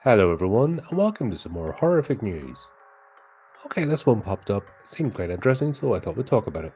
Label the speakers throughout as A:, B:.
A: Hello everyone, and welcome to some more horrific news. Okay, this one popped up, it seemed quite interesting, so I thought we'd talk about it.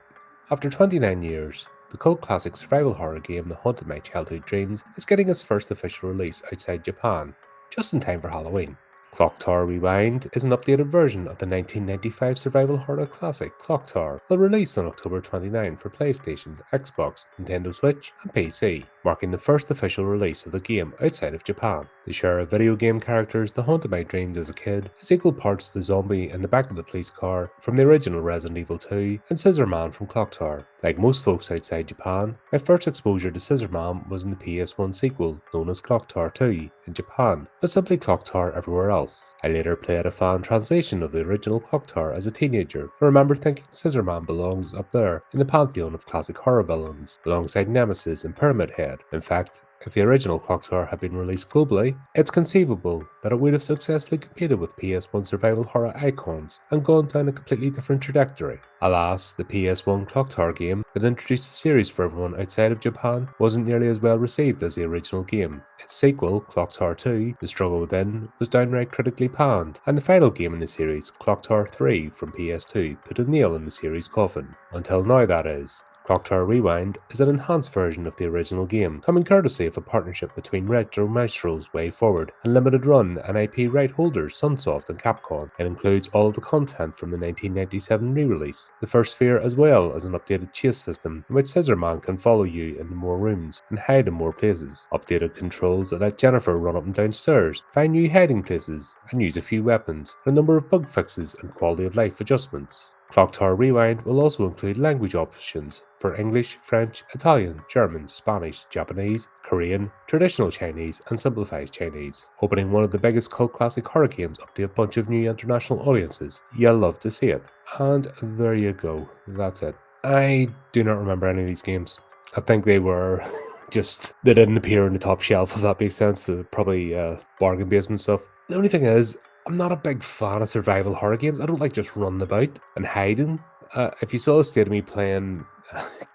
A: After 29 years, the cult classic survival horror game that haunted my childhood dreams is getting its first official release outside Japan, just in time for Halloween. Clock Tower Rewind is an updated version of the 1995 survival horror classic Clock Tower, will release on October 29 for PlayStation, Xbox, Nintendo Switch, and PC, marking the first official release of the game outside of Japan. The share of video game characters that haunted my dreams as a kid is equal parts the zombie in the back of the police car from the original Resident Evil 2 and Scissor Man from Clock Tower. Like most folks outside Japan, my first exposure to Scissor Man was in the PS1 sequel known as Clock Tower 2 in Japan, but simply Clock Tower everywhere else. I later played a fan translation of the original Clock Tower as a teenager, and remember thinking Scissor Man belongs up there in the pantheon of classic horror villains, alongside Nemesis and Pyramid Head. In fact, if the original Clock Tower had been released globally, it's conceivable that it would have successfully competed with PS1 survival horror icons and gone down a completely different trajectory. Alas, the PS1 Clock Tower game that introduced the series for everyone outside of Japan wasn't nearly as well received as the original game. Its sequel, Clock Tower 2, The Struggle Within, was downright critically panned, and the final game in the series, Clock Tower 3 from PS2, put a nail in the series' coffin. Until now, that is. Clock Tower Rewind is an enhanced version of the original game, coming courtesy of a partnership between Retro Maestro's Way Forward and limited run and IP right holders Sunsoft and Capcom. It includes all of the content from the 1997 re-release, the first sphere, as well as an updated chase system in which Scissor Man can follow you into more rooms and hide in more places, updated controls that let Jennifer run up and down stairs, find new hiding places, and use a few weapons, and a number of bug fixes and quality of life adjustments. Clock Tower Rewind will also include language options for English, French, Italian, German, Spanish, Japanese, Korean, traditional Chinese, and simplified Chinese, opening one of the biggest cult classic horror games up to a bunch of new international audiences. You'll love to see it. And there you go, that's it. I do not remember any of these games. I think they were they didn't appear on the top shelf, if that makes sense. Probably bargain basement stuff. The only thing is, I'm not a big fan of survival horror games. I don't like just running about and hiding. If you saw the state of me playing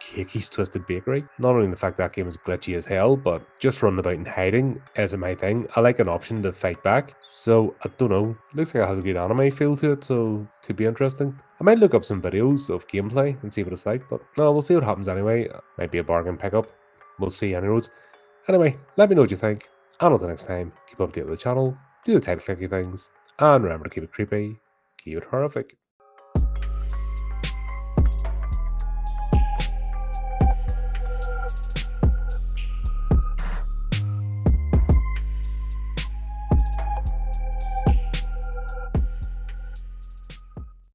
A: Cakey's Twisted Bakery, not only the fact that game is glitchy as hell, but just running about and hiding isn't my thing. I like an option to fight back. So, I don't know. It looks like it has a good anime feel to it, so could be interesting. I might look up some videos of gameplay and see what it's like, but no, we'll see what happens anyway. Might be a bargain pickup. We'll see anyways. Anyway, let me know what you think. And until next time, keep updated with the channel, do the type of clicky things, and remember to keep it creepy, keep it horrific.